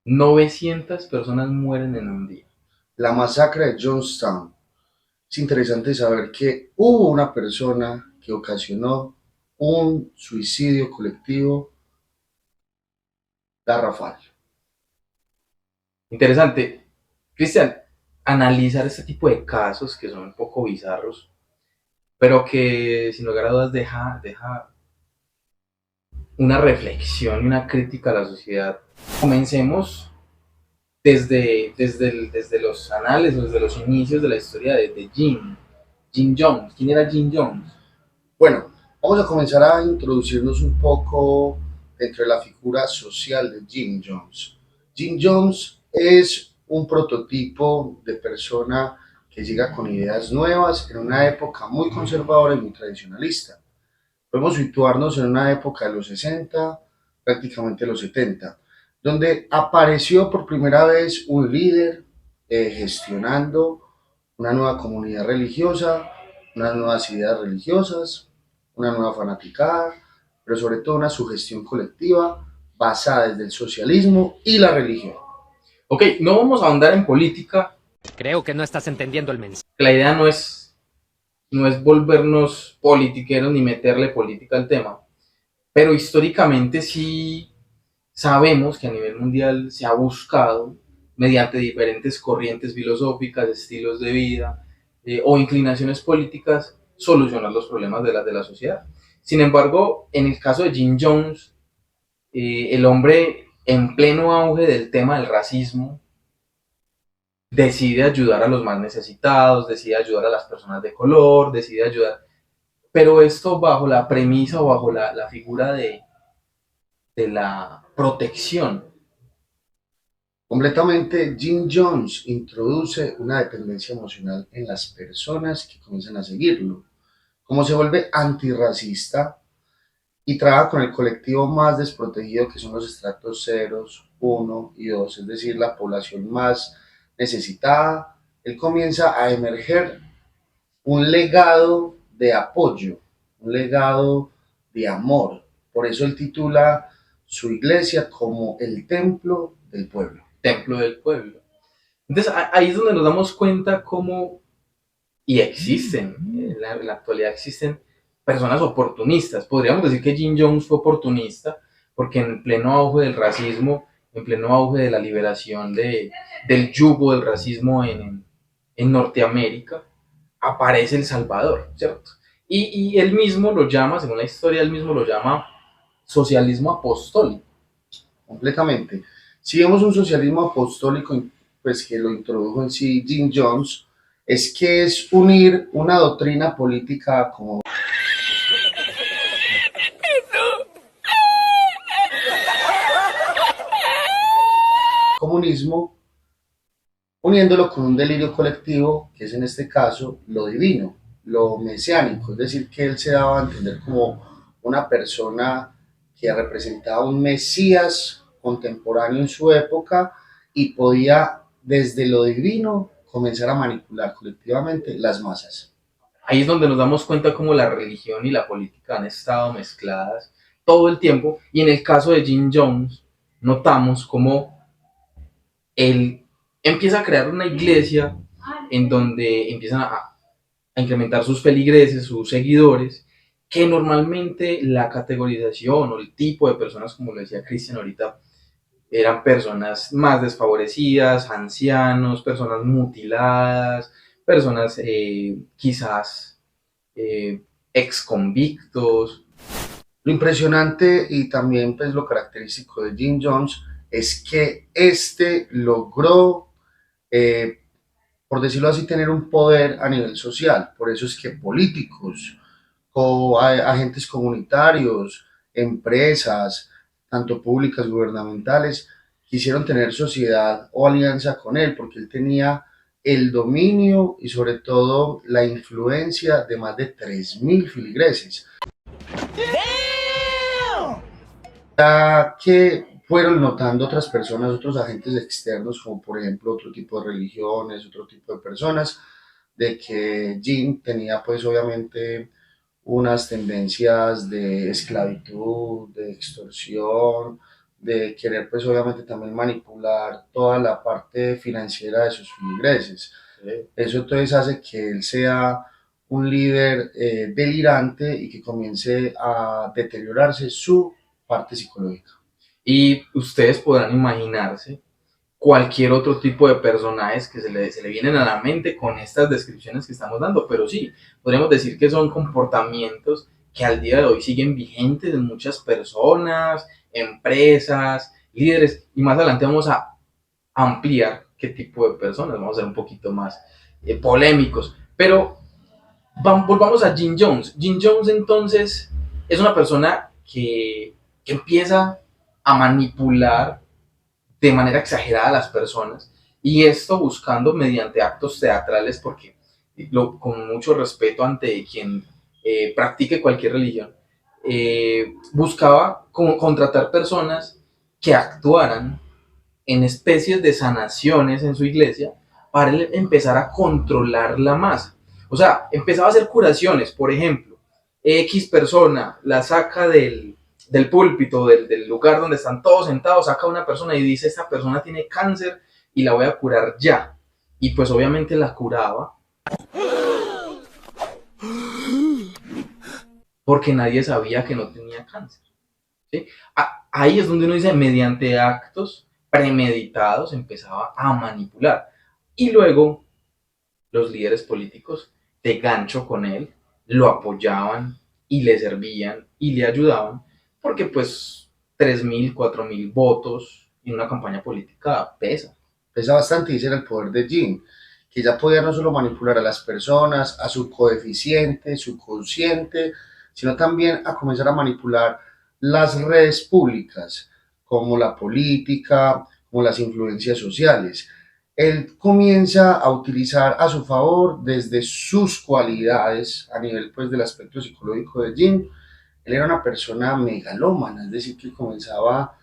900 personas mueren en un día. La masacre de Johnstown. Es interesante saber que hubo una persona que ocasionó un suicidio colectivo garrafal. Interesante, Cristian, analizar este tipo de casos que son un poco bizarros, pero que sin lugar a dudas deja una reflexión y una crítica a la sociedad. Comencemos desde los anales, desde los inicios de la historia de Jim Jones. ¿Quién era Jim Jones? Bueno, vamos a comenzar a introducirnos un poco dentro de la figura social de Jim Jones. Jim Jones es un prototipo de persona que llega con ideas nuevas en una época muy conservadora y muy tradicionalista. Podemos situarnos en una época de los 60, prácticamente los 70, donde apareció por primera vez un líder gestionando una nueva comunidad religiosa, unas nuevas ideas religiosas, una nueva fanaticada, pero sobre todo una sugestión colectiva basada desde el socialismo y la religión. Ok, no vamos a ahondar en política. Creo que no estás entendiendo el mensaje. La idea no es volvernos politiqueros ni meterle política al tema, pero históricamente sí sabemos que a nivel mundial se ha buscado, mediante diferentes corrientes filosóficas, estilos de vida o inclinaciones políticas, solucionar los problemas de la sociedad. Sin embargo, en el caso de Jim Jones, el hombre en pleno auge del tema del racismo decide ayudar a los más necesitados, decide ayudar a las personas de color, decide ayudar, pero esto bajo la premisa o bajo la figura de la protección. Completamente, Jim Jones introduce una dependencia emocional en las personas que comienzan a seguirlo. Como se vuelve antirracista, y trabaja con el colectivo más desprotegido que son los estratos ceros, uno y 2, es decir, la población más necesitada. Él comienza a emerger un legado de apoyo, un legado de amor. Por eso él titula su iglesia como el templo del pueblo. Templo del pueblo. Entonces ahí es donde nos damos cuenta cómo, y existen, en la actualidad existen personas oportunistas. Podríamos decir que Jim Jones fue oportunista porque en pleno auge del racismo, en pleno auge de la liberación del yugo del racismo en Norteamérica, aparece El Salvador, ¿cierto? Y él mismo lo llama, según la historia, él mismo lo llama socialismo apostólico. Completamente. Si vemos un socialismo apostólico, pues que lo introdujo en sí Jim Jones, es que es unir una doctrina política como comunismo, uniéndolo con un delirio colectivo, que es en este caso lo divino, lo mesiánico, es decir, que él se daba a entender como una persona que representaba un Mesías contemporáneo en su época y podía desde lo divino comenzar a manipular colectivamente las masas. Ahí es donde nos damos cuenta cómo la religión y la política han estado mezcladas todo el tiempo. Y en el caso de Jim Jones, notamos cómo él empieza a crear una iglesia en donde empiezan a incrementar sus feligreses, sus seguidores, que normalmente la categorización o el tipo de personas, como lo decía Cristian ahorita, eran personas más desfavorecidas, ancianos, personas mutiladas, personas quizás ex convictos. Lo impresionante y también pues lo característico de Jim Jones es que este logró por decirlo así, tener un poder a nivel social. Por eso es que políticos o agentes comunitarios, empresas, tanto públicas, gubernamentales, quisieron tener sociedad o alianza con él, porque él tenía el dominio y sobre todo la influencia de más de 3.000 filigreses. Ya que fueron notando otras personas, otros agentes externos, como por ejemplo otro tipo de religiones, otro tipo de personas, de que Jim tenía pues obviamente unas tendencias de esclavitud, de extorsión, de querer pues obviamente también manipular toda la parte financiera de sus feligreses. Eso entonces hace que él sea un líder delirante y que comience a deteriorarse su parte psicológica. Y ustedes podrán imaginarse cualquier otro tipo de personajes que se le vienen a la mente con estas descripciones que estamos dando, pero sí, podríamos decir que son comportamientos que al día de hoy siguen vigentes en muchas personas, empresas, líderes, y más adelante vamos a ampliar qué tipo de personas, vamos a ser un poquito más polémicos, pero volvamos a Jim Jones. Jim Jones entonces es una persona que empieza a manipular de manera exagerada a las personas y esto buscando mediante actos teatrales porque con mucho respeto ante quien practique cualquier religión, buscaba contratar personas que actuaran en especies de sanaciones en su iglesia para él empezar a controlar la masa. O sea, empezaba a hacer curaciones, por ejemplo, X persona la saca del púlpito, del lugar donde están todos sentados, saca a una persona y dice, esta persona tiene cáncer y la voy a curar ya. Y pues obviamente la curaba porque nadie sabía que no tenía cáncer. ¿Sí? Ahí es donde uno dice, mediante actos premeditados empezaba a manipular. Y luego los líderes políticos de gancho con él lo apoyaban y le servían y le ayudaban porque pues 3.000, 4.000 votos en una campaña política pesa. Pesa bastante y ese era el poder de Jim, que ya podía no solo manipular a las personas, a su coeficiente, su consciente, sino también a comenzar a manipular las redes públicas, como la política, como las influencias sociales. Él comienza a utilizar a su favor desde sus cualidades a nivel pues del aspecto psicológico de Jim. Él era una persona megalómana, es decir, que comenzaba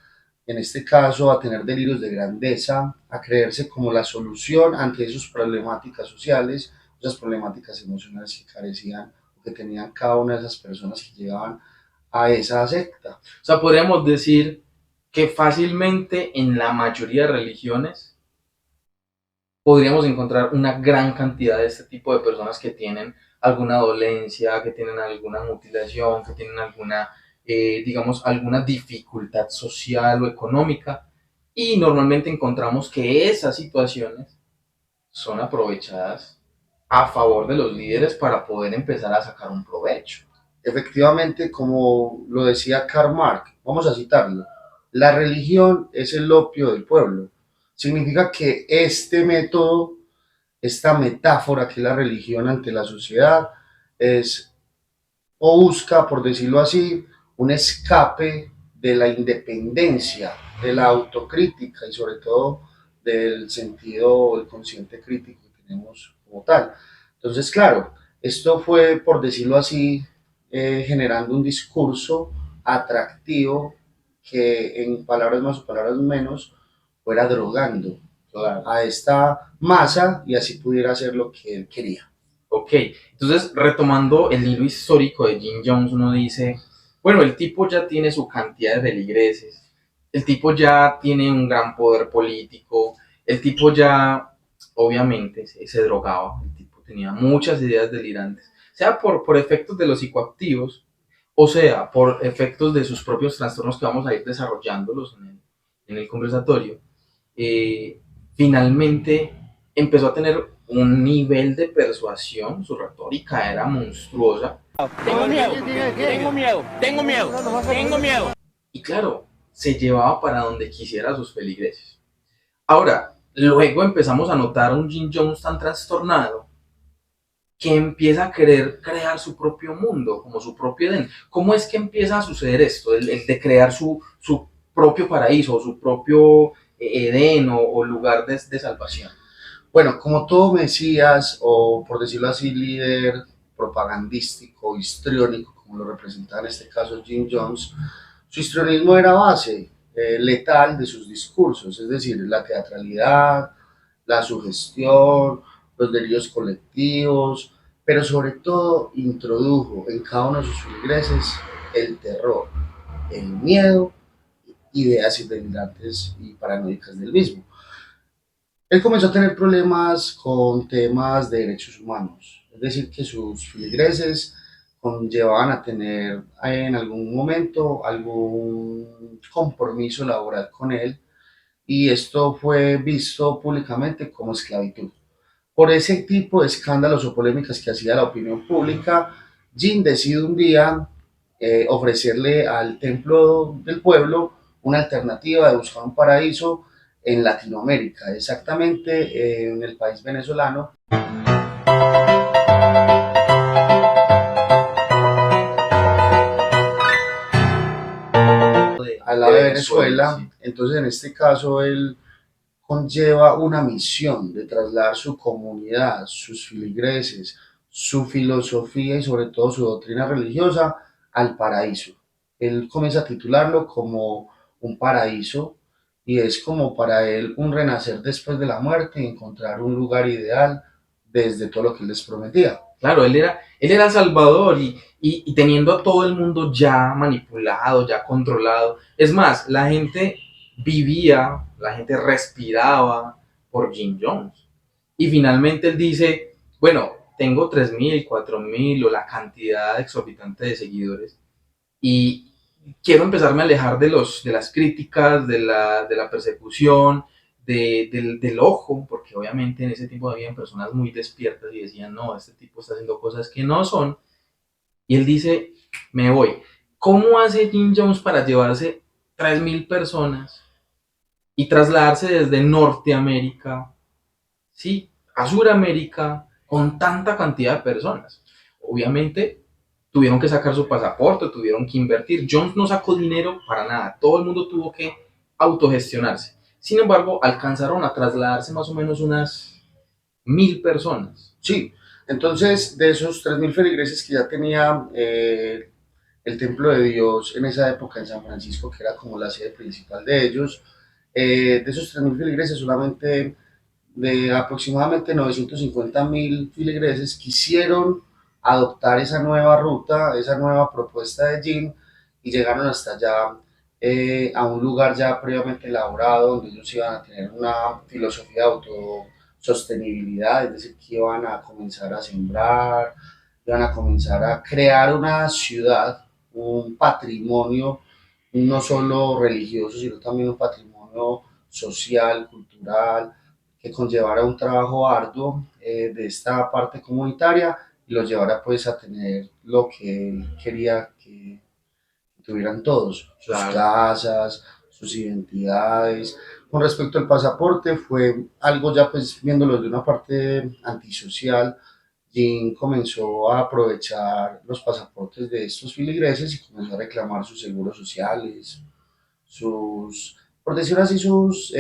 en este caso a tener delirios de grandeza, a creerse como la solución ante sus problemáticas sociales, esas problemáticas emocionales que carecían o que tenían cada una de esas personas que llegaban a esa secta. O sea, podríamos decir que fácilmente en la mayoría de religiones podríamos encontrar una gran cantidad de este tipo de personas que tienen alguna dolencia, que tienen alguna mutilación, que tienen alguna, digamos, alguna dificultad social o económica. Y normalmente encontramos que esas situaciones son aprovechadas a favor de los líderes para poder empezar a sacar un provecho. Efectivamente, como lo decía Karl Marx, vamos a citarlo, la religión es el opio del pueblo. Significa que este método, esta metáfora que es la religión ante la sociedad, es o busca, por decirlo así, un escape de la independencia, de la autocrítica y sobre todo del sentido, el consciente crítico que tenemos como tal. Entonces, claro, esto fue, por decirlo así, generando un discurso atractivo que en palabras más o palabras menos fuera drogando a esta masa y así pudiera hacer lo que él quería. Ok, entonces retomando el hilo histórico de Jim Jones, uno dice, bueno, el tipo ya tiene su cantidad de feligreses, el tipo ya tiene un gran poder político, el tipo ya obviamente se drogaba, el tipo tenía muchas ideas delirantes, sea por efectos de los psicoactivos, o sea, por efectos de sus propios trastornos que vamos a ir desarrollándolos en el conversatorio. Finalmente empezó a tener un nivel de persuasión, su retórica era monstruosa. Tengo miedo, tengo miedo, tengo miedo, tengo miedo. Y claro, se llevaba para donde quisiera a sus feligreses. Ahora, luego empezamos a notar a un Jim Jones tan trastornado que empieza a querer crear su propio mundo, como su propio Edén. ¿Cómo es que empieza a suceder esto? El de crear su propio paraíso, su propio Edén o lugar de salvación. Bueno, como todo mesías, o por decirlo así, líder propagandístico, histriónico, como lo representaba en este caso Jim Jones, su histrionismo era base letal de sus discursos, es decir, la teatralidad, la sugestión, los delirios colectivos, pero sobre todo introdujo en cada uno de sus feligreses el terror, el miedo ideas irrelevantes y paranoicas del mismo. Él comenzó a tener problemas con temas de derechos humanos, es decir, que sus feligreses conllevaban a tener en algún momento algún compromiso laboral con él y esto fue visto públicamente como esclavitud. Por ese tipo de escándalos o polémicas que hacía la opinión pública, Jin decide un día ofrecerle al templo del pueblo una alternativa de buscar un paraíso en Latinoamérica, exactamente en el país venezolano. Al lado de Venezuela, sí. Entonces en este caso él conlleva una misión de trasladar su comunidad, sus filigreses, su filosofía y sobre todo su doctrina religiosa al paraíso. Él comienza a titularlo como un paraíso y es como para él un renacer después de la muerte y encontrar un lugar ideal desde todo lo que él les prometía. Claro, él era Salvador y teniendo a todo el mundo ya manipulado, ya controlado. Es más, la gente vivía, la gente respiraba por Jim Jones. Y finalmente él dice, bueno, tengo 3.000, 4.000 o la cantidad exorbitante de seguidores y quiero empezarme a alejar de las críticas, de la persecución, del ojo, porque obviamente en ese tiempo había personas muy despiertas y decían, no, este tipo está haciendo cosas que no son. Y él dice, me voy. ¿Cómo hace Jim Jones para llevarse 3.000 personas y trasladarse desde Norteamérica, sí, a Suramérica, con tanta cantidad de personas? Obviamente tuvieron que sacar su pasaporte, tuvieron que invertir. Jones no sacó dinero para nada, todo el mundo tuvo que autogestionarse. Sin embargo, alcanzaron a trasladarse más o menos unas 1.000 personas. Sí, entonces de esos 3.000 feligreses que ya tenía el Templo de Dios en esa época en San Francisco, que era como la sede principal de ellos, de esos 3.000 feligreses solamente de aproximadamente 950.000 feligreses quisieron adoptar esa nueva ruta, esa nueva propuesta de Jin y llegaron hasta allá a un lugar ya previamente elaborado donde ellos iban a tener una filosofía de autosostenibilidad, es decir, que iban a comenzar a sembrar, iban a comenzar a crear una ciudad, un patrimonio no solo religioso, sino también un patrimonio social, cultural, que conllevara un trabajo arduo de esta parte comunitaria y los llevara pues a tener lo que él quería que tuvieran todos, sus casas, sus identidades. Con respecto al pasaporte fue algo ya pues viéndolo de una parte antisocial. Jin comenzó a aprovechar los pasaportes de estos filigreses y comenzó a reclamar sus seguros sociales, sus, por decirlo así, sus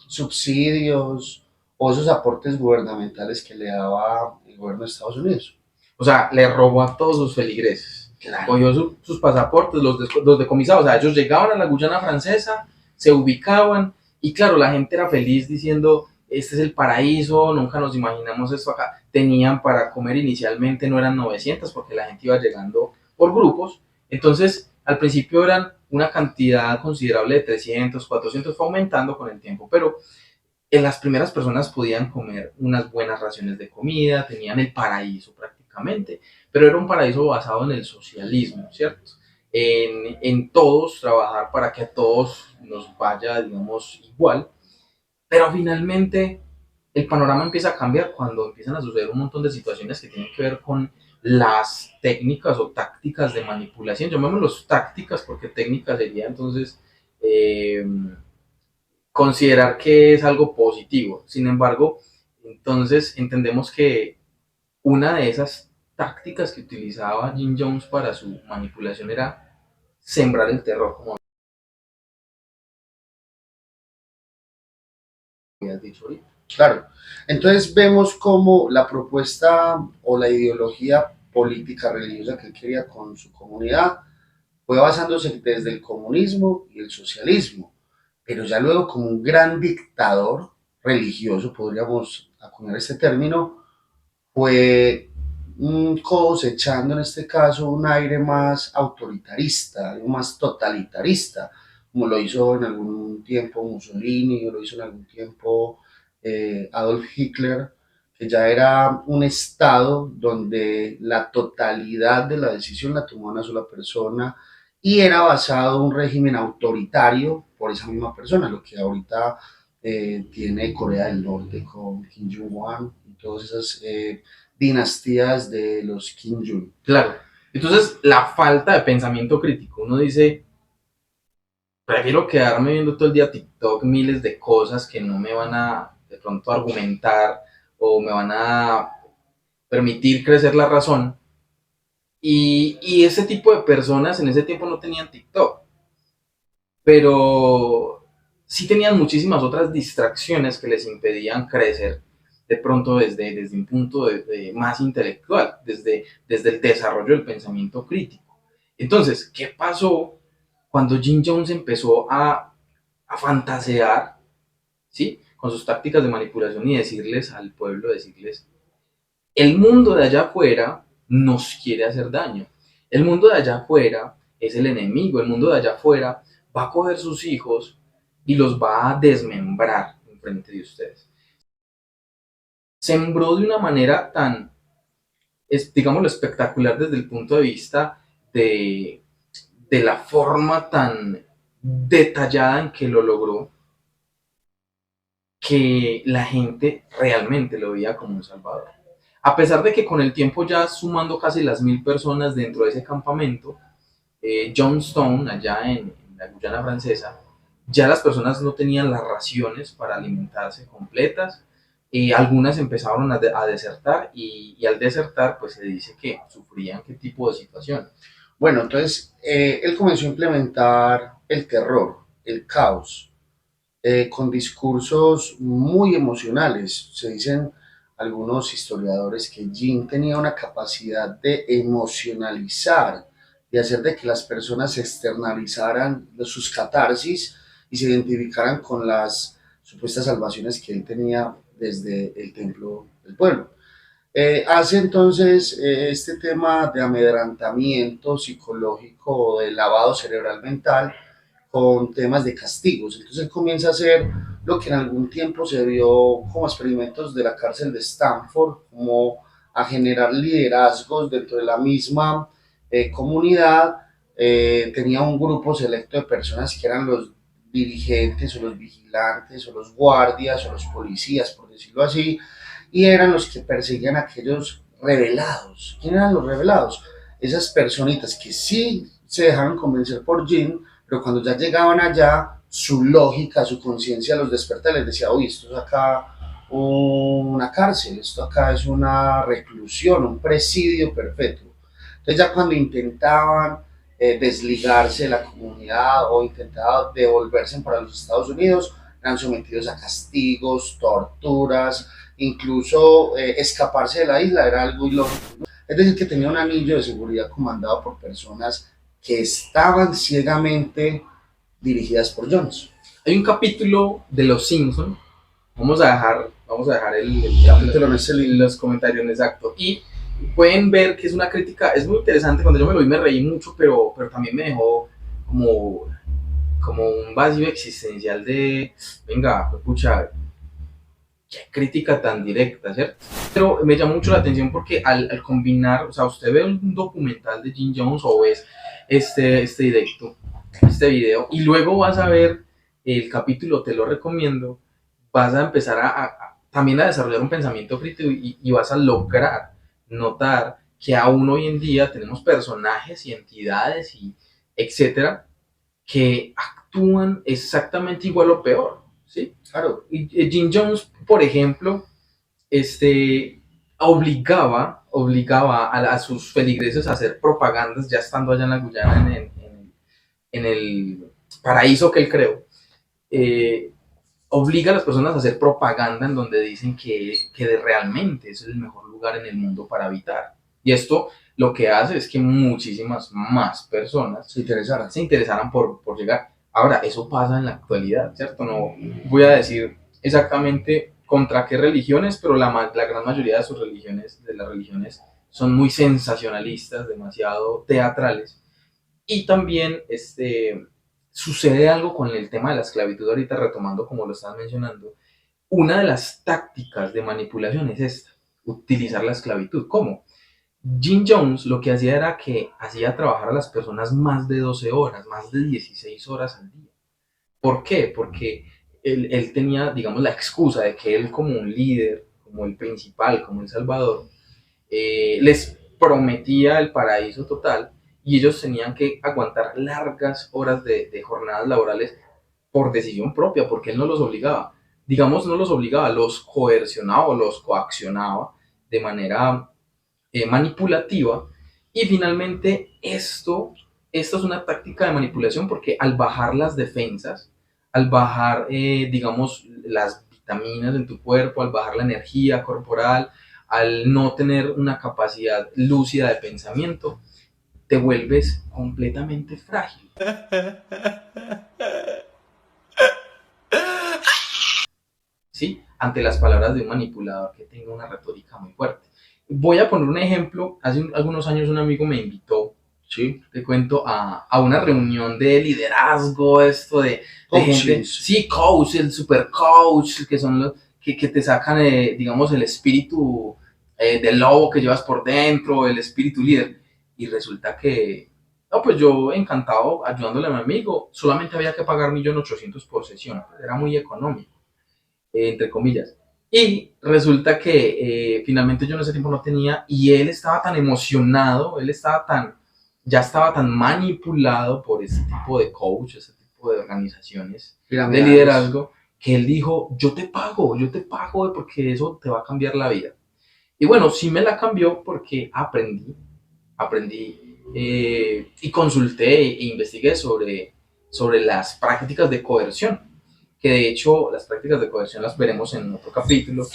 subsidios o esos aportes gubernamentales que le daba el gobierno de Estados Unidos. O sea, le robó a todos sus feligreses. Claro. Cogió sus pasaportes, los decomisados. O sea, ellos llegaban a la Guyana francesa, se ubicaban y claro, la gente era feliz diciendo, este es el paraíso, nunca nos imaginamos esto acá. Tenían para comer inicialmente, no eran 900 porque la gente iba llegando por grupos. Entonces, al principio eran una cantidad considerable de 300, 400, fue aumentando con el tiempo, pero en las primeras personas podían comer unas buenas raciones de comida, tenían el paraíso prácticamente, pero era un paraíso basado en el socialismo, ¿cierto? En todos trabajar para que a todos nos vaya, digamos, igual, pero finalmente el panorama empieza a cambiar cuando empiezan a suceder un montón de situaciones que tienen que ver con las técnicas o tácticas de manipulación, llamémoslos tácticas porque técnicas sería entonces considerar que es algo positivo. Sin embargo, entonces entendemos que una de esas tácticas que utilizaba Jim Jones para su manipulación era sembrar el terror, como habías dicho ahorita. Claro, entonces vemos cómo la propuesta o la ideología política religiosa que él quería con su comunidad fue basándose desde el comunismo y el socialismo, pero ya luego como un gran dictador religioso, podríamos acuñar este término, fue cosechando en este caso un aire más autoritarista, algo más totalitarista, como lo hizo en algún tiempo Mussolini, o lo hizo en algún tiempo Adolf Hitler, que ya era un estado donde la totalidad de la decisión la tomó una sola persona y era basado en un régimen autoritario por esa misma persona, lo que ahorita tiene Corea del Norte con Kim Jong-un y todas esas dinastías de los Kim Jong. Claro. Entonces, la falta de pensamiento crítico. Uno dice, prefiero quedarme viendo todo el día TikTok miles de cosas que no me van a de pronto argumentar o me van a permitir crecer la razón. Y ese tipo de personas en ese tiempo no tenían TikTok, pero sí tenían muchísimas otras distracciones que les impedían crecer de pronto desde un punto más intelectual, desde el desarrollo del pensamiento crítico. Entonces, ¿qué pasó cuando Jim Jones empezó a fantasear, ¿sí? Con sus tácticas de manipulación y decirles al pueblo, decirles, el mundo de allá afuera nos quiere hacer daño. El mundo de allá afuera es el enemigo. El mundo de allá afuera va a coger sus hijos y los va a desmembrar en frente de ustedes. Sembró de una manera tan, digámoslo, espectacular desde el punto de vista de, de la forma tan detallada en que lo logró, que la gente realmente lo veía como un salvador. A pesar de que con el tiempo ya sumando casi las 1000 personas dentro de ese campamento, Johnstone, allá en la Guyana francesa, ya las personas no tenían las raciones para alimentarse completas, algunas empezaron a desertar y al desertar pues se dice que sufrían qué tipo de situación. Bueno, entonces él comenzó a implementar el terror, el caos, con discursos muy emocionales. Se dicen algunos historiadores que Jin tenía una capacidad de emocionalizar, de hacer de que las personas externalizaran sus catarsis y se identificaran con las supuestas salvaciones que él tenía desde el templo del pueblo. Hace entonces este tema de amedrantamiento psicológico o de lavado cerebral mental con temas de castigos. Entonces él comienza a hacer lo que en algún tiempo se vio como experimentos de la cárcel de Stanford, como a generar liderazgos dentro de la misma comunidad. Tenía un grupo selecto de personas que eran los dirigentes o los vigilantes o los guardias o los policías, por decirlo así, y eran los que perseguían a aquellos revelados. ¿Quién eran los revelados? Esas personitas que sí se dejaron convencer por Jin, pero cuando ya llegaban allá, su lógica, su conciencia los despertaba y les decía, oye, esto es acá una cárcel, esto acá es una reclusión, un presidio perpetuo. Entonces ya cuando intentaban desligarse de la comunidad o intentaban devolverse para los Estados Unidos, eran sometidos a castigos, torturas, incluso escaparse de la isla era algo ilógico. Es decir, que tenía un anillo de seguridad comandado por personas que estaban ciegamente dirigidas por Jones. Hay un capítulo de Los Simpsons, vamos a dejar el Capítulo en en los comentarios, exacto, y pueden ver que es una crítica, es muy interesante, cuando yo me lo vi me reí mucho, pero también me dejó como un vacío existencial de, venga, pues, pucha, qué crítica tan directa, ¿cierto? Pero me llamó mucho la atención porque al combinar, o sea, usted ve un documental de Jim Jones o ves este directo, este video, y luego vas a ver el capítulo, te lo recomiendo, vas a empezar también a desarrollar un pensamiento crítico y vas a lograr notar que aún hoy en día tenemos personajes y entidades y etcétera que actúan exactamente igual o peor, ¿sí? Claro. Y Jim Jones, por ejemplo, obligaba a sus feligreses a hacer propagandas ya estando allá en la Guyana, en el paraíso que él creó. Obliga a las personas a hacer propaganda en donde dicen que realmente es el mejor lugar en el mundo para habitar. Y esto lo que hace es que muchísimas más personas se interesaran por llegar. Ahora, eso pasa en la actualidad, ¿cierto? No voy a decir exactamente contra qué religiones, pero la gran mayoría de las religiones, son muy sensacionalistas, demasiado teatrales. Y también sucede algo con el tema de la esclavitud, ahorita retomando como lo estabas mencionando. Una de las tácticas de manipulación es esta, utilizar la esclavitud. ¿Cómo? Jim Jones lo que hacía era que hacía trabajar a las personas más de 12 horas, más de 16 horas al día. ¿Por qué? Porque él tenía, digamos, la excusa de que él como un líder, como el principal, como el salvador, les prometía el paraíso total y ellos tenían que aguantar largas horas de jornadas laborales por decisión propia, porque él no los obligaba. Digamos, no los obligaba, los coercionaba o los coaccionaba de manera manipulativa. Y finalmente esto es una táctica de manipulación porque al bajar las defensas, al bajar, digamos, las vitaminas en tu cuerpo, al bajar la energía corporal, al no tener una capacidad lúcida de pensamiento, te vuelves completamente frágil. ¿Sí? Ante las palabras de un manipulador que tenga una retórica muy fuerte. Voy a poner un ejemplo. Hace algunos años un amigo me invitó, ¿sí? Te cuento, a una reunión de liderazgo, esto de gente, sí, coach, el super coach, que son los que te sacan, digamos, el espíritu del lobo que llevas por dentro, el espíritu líder. Y resulta que, no, pues yo encantado ayudándole a mi amigo, solamente había que pagar 1.800.000 por sesión, era muy económico, entre comillas. Y resulta que finalmente yo en ese tiempo no tenía, y él estaba tan emocionado, ya estaba tan manipulado por ese tipo de coach, ese tipo de organizaciones de liderazgo, que él dijo, yo te pago porque eso te va a cambiar la vida. Y bueno, sí me la cambió porque aprendí y consulté e investigué sobre las prácticas de coerción, que de hecho las prácticas de coerción las veremos en otro capítulo,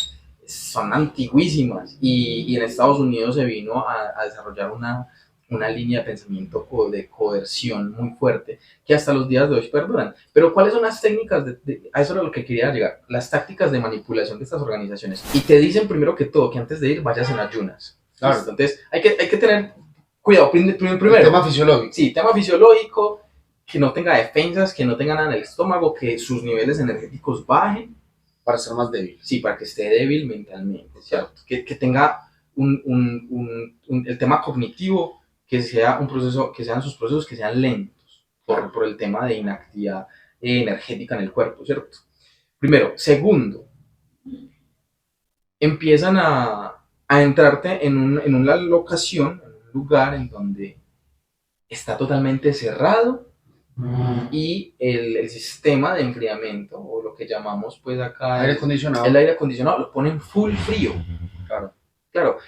son antiguísimas y en Estados Unidos se vino a desarrollar una línea de pensamiento de coerción muy fuerte que hasta los días de hoy perduran. Pero ¿cuáles son las técnicas? A eso era lo que quería llegar, las tácticas de manipulación de estas organizaciones. Y te dicen primero que todo que antes de ir vayas en ayunas. Claro. Entonces hay que tener cuidado primero. El tema fisiológico. Sí, tema fisiológico, que no tenga defensas, que no tenga nada en el estómago, que sus niveles energéticos bajen. Para ser más débil. Sí, para que esté débil mentalmente, ¿cierto? Que tenga el tema cognitivo, que sea un proceso, que sean sus procesos que sean lentos, por el tema de inactividad energética en el cuerpo, ¿cierto? Primero. Segundo, empiezan a entrarte en una locación, en un lugar en donde está totalmente cerrado y el sistema de enfriamiento, o lo que llamamos pues acá aire acondicionado. El aire acondicionado lo ponen full frío. Claro.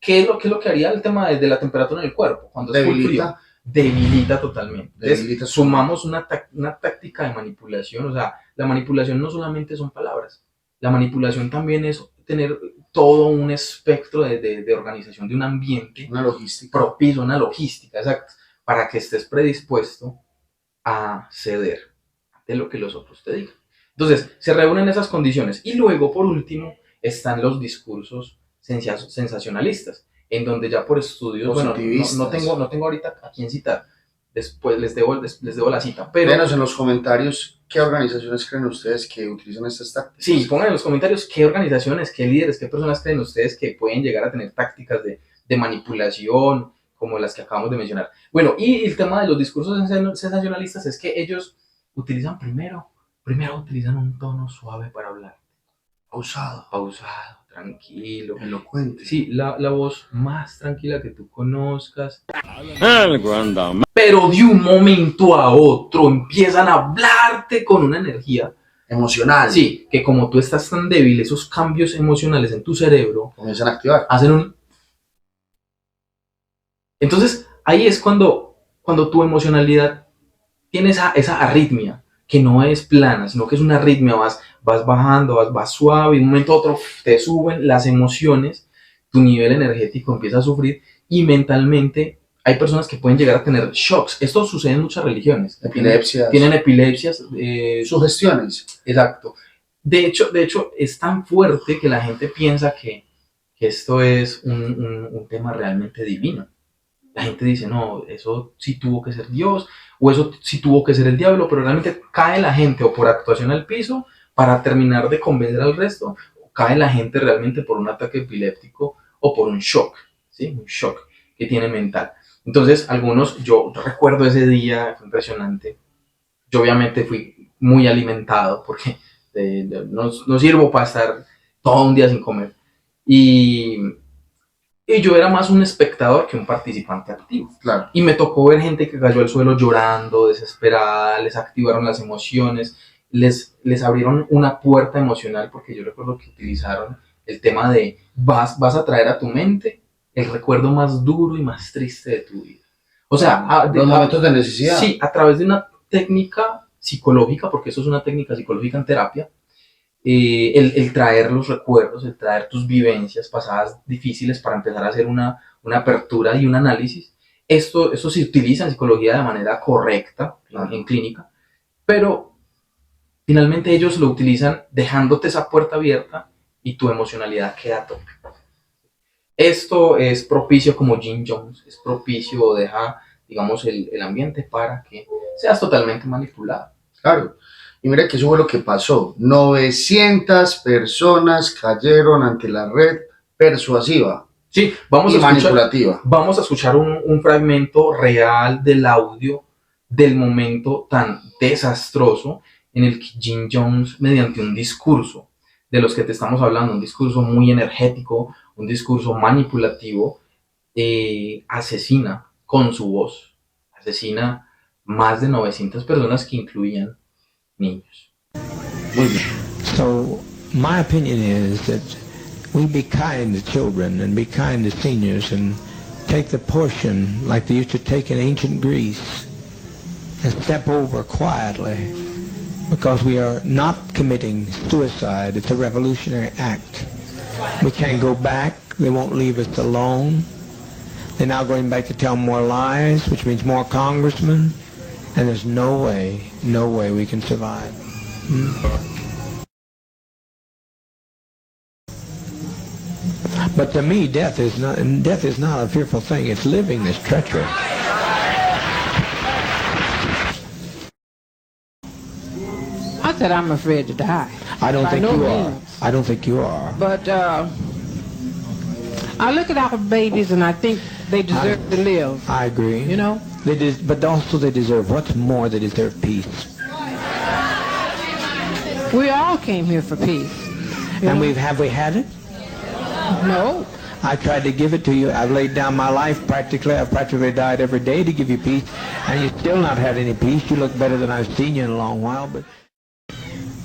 ¿Qué es lo que haría el tema de la temperatura en el cuerpo? Cuando es full frío, debilita totalmente. Entonces, sumamos una táctica de manipulación. O sea, la manipulación no solamente son palabras, la manipulación también es tener todo un espectro de organización de un ambiente, una logística propicio, una logística, exacto, para que estés predispuesto a ceder de lo que los otros te digan. Entonces, se reúnen esas condiciones. Y luego, por último, están los discursos sensacionalistas, en donde ya por estudios, bueno, no tengo ahorita a quién citar, después les debo la cita, pero... Déjenos en los comentarios qué organizaciones creen ustedes que utilizan estas tácticas. Sí, pongan en los comentarios qué organizaciones, qué líderes, qué personas creen ustedes que pueden llegar a tener tácticas de manipulación, como las que acabamos de mencionar. Bueno, y el tema de los discursos sensacionalistas es que ellos utilizan primero utilizan un tono suave para hablar. Pausado, tranquilo. Elocuente. Sí, la voz más tranquila que tú conozcas. Pero de un momento a otro empiezan a hablarte con una energía emocional. Sí, que como tú estás tan débil, esos cambios emocionales en tu cerebro comienzan a activar. Hacen un... Entonces, ahí es cuando tu emocionalidad tiene esa arritmia, que no es plana, sino que es una arritmia, vas bajando, vas suave, y de un momento a otro te suben las emociones, tu nivel energético empieza a sufrir, y mentalmente hay personas que pueden llegar a tener shocks. Esto sucede en muchas religiones. Epilepsias. Tienen epilepsias. Sugestiones. Exacto. De hecho, es tan fuerte que la gente piensa que esto es un tema realmente divino. la gente dice, no, eso sí tuvo que ser Dios, o eso sí tuvo que ser el diablo, pero realmente cae la gente o por actuación al piso para terminar de convencer al resto, o cae la gente realmente por un ataque epiléptico o por un shock, ¿sí? Un shock que tiene mental. Entonces, algunos, yo recuerdo ese día, fue impresionante. Yo obviamente fui muy alimentado porque no sirvo para estar todo un día sin comer. Y, y yo era más un espectador que un participante activo. Claro. Y me tocó ver gente que cayó al suelo llorando, desesperada, les activaron las emociones, les abrieron una puerta emocional, porque yo recuerdo que utilizaron el tema de vas a traer a tu mente el recuerdo más duro y más triste de tu vida. O sea, los momentos de necesidad. Sí, a través de una técnica psicológica, porque eso es una técnica psicológica en terapia, el traer los recuerdos, el traer tus vivencias pasadas difíciles para empezar a hacer una apertura y un análisis. Esto se utiliza en psicología de manera correcta, en clínica, pero finalmente ellos lo utilizan dejándote esa puerta abierta y tu emocionalidad queda a tope. Esto es propicio, como Jim Jones, es propicio o deja, digamos, el ambiente para que seas totalmente manipulado. Claro. Y mira que eso fue lo que pasó. 900 personas cayeron ante la red persuasiva. Sí, manipulativa. Vamos a escuchar un fragmento real del audio del momento tan desastroso en el que Jim Jones, mediante un discurso de los que te estamos hablando, un discurso muy energético, un discurso manipulativo, asesina con su voz, asesina más de 900 personas que incluían niños. Muy bien. So, my opinion is that we be kind to children and be kind to seniors and take the portion like they used to take in ancient Greece and step over quietly because we are not committing suicide. It's a revolutionary act. We can't go back. They won't leave us alone. They're now going back to tell more lies, which means more congressmen, and there's no way we can survive. But to me, death is not a fearful thing. It's living that's treacherous. Not that I'm afraid to die. I don't By think no you are. means. I don't think you are. But I look at our babies and I think they deserve to live. I agree. You know? But also they deserve, what's more, they deserve peace. We all came here for peace. And have we had it? No. I tried to give it to you. I've laid down my life practically. I've practically died every day to give you peace. And you've still not had any peace. You look better than I've seen you in a long while.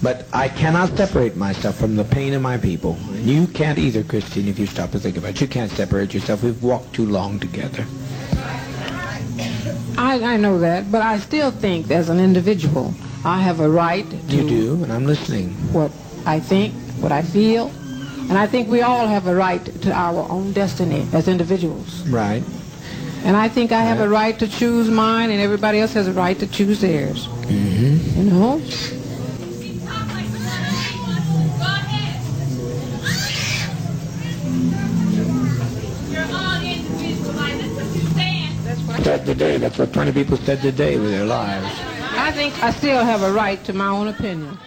But I cannot separate myself from the pain of my people. And you can't either, Christine, if you stop to think about it. You can't separate yourself. We've walked too long together. I know that, but I still think as an individual, I have a right to... You do, and I'm listening. What I think, what I feel. And I think we all have a right to our own destiny as individuals. Right. And I think I have a right to choose mine, and everybody else has a right to choose theirs. Mm-hmm. You know? Said today, that's what 20 people said today with their lives. I think I still have a right to my own opinion.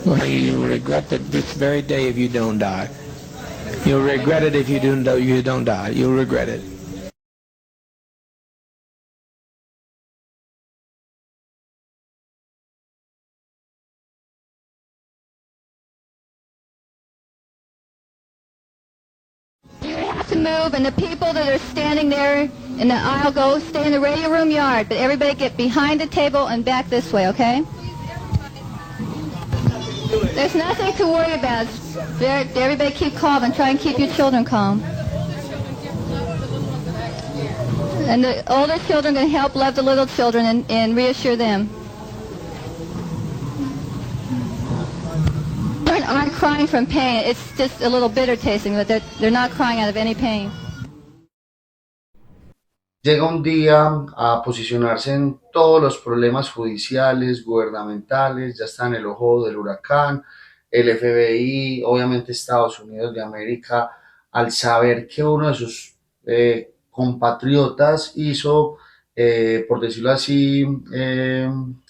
Well, you'll regret that this very day if you don't die. You'll regret it if you don't die. You'll regret it. To move, and the people that are standing there in the aisle go stay in the radio room yard, but everybody get behind the table and back this way, okay? There's nothing to worry about. Everybody keep calm and try and keep your children calm. And the older children can help love the little children and reassure them. Children aren't crying from pain. It's just a little bitter tasting, but they're not crying out of any pain. Llega un día a posicionarse en todos los problemas judiciales, gubernamentales, ya está en el ojo del huracán, el FBI, obviamente Estados Unidos de América, al saber que uno de sus compatriotas hizo, por decirlo así,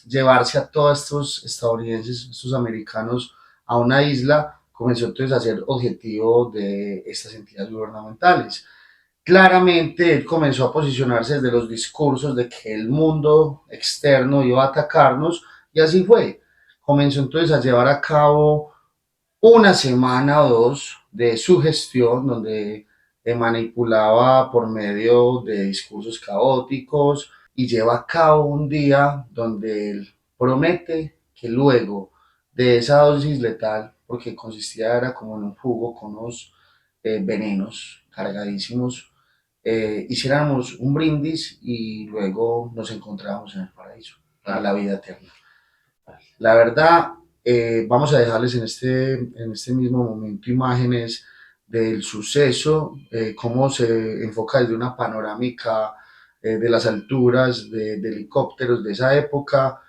llevarse a todos estos estadounidenses, estos americanos, a una isla, comenzó entonces a ser objetivo de estas entidades gubernamentales. Claramente él comenzó a posicionarse desde los discursos de que el mundo externo iba a atacarnos y así fue. Comenzó entonces a llevar a cabo una semana o dos de su gestión donde manipulaba por medio de discursos caóticos y lleva a cabo un día donde él promete que luego de esa dosis letal, porque consistía era como en un jugo con unos venenos cargadísimos, hiciéramos un brindis y luego nos encontrábamos en el paraíso para la vida eterna. La verdad, vamos a dejarles en este mismo momento imágenes del suceso, cómo se enfoca desde una panorámica de las alturas de helicópteros de esa época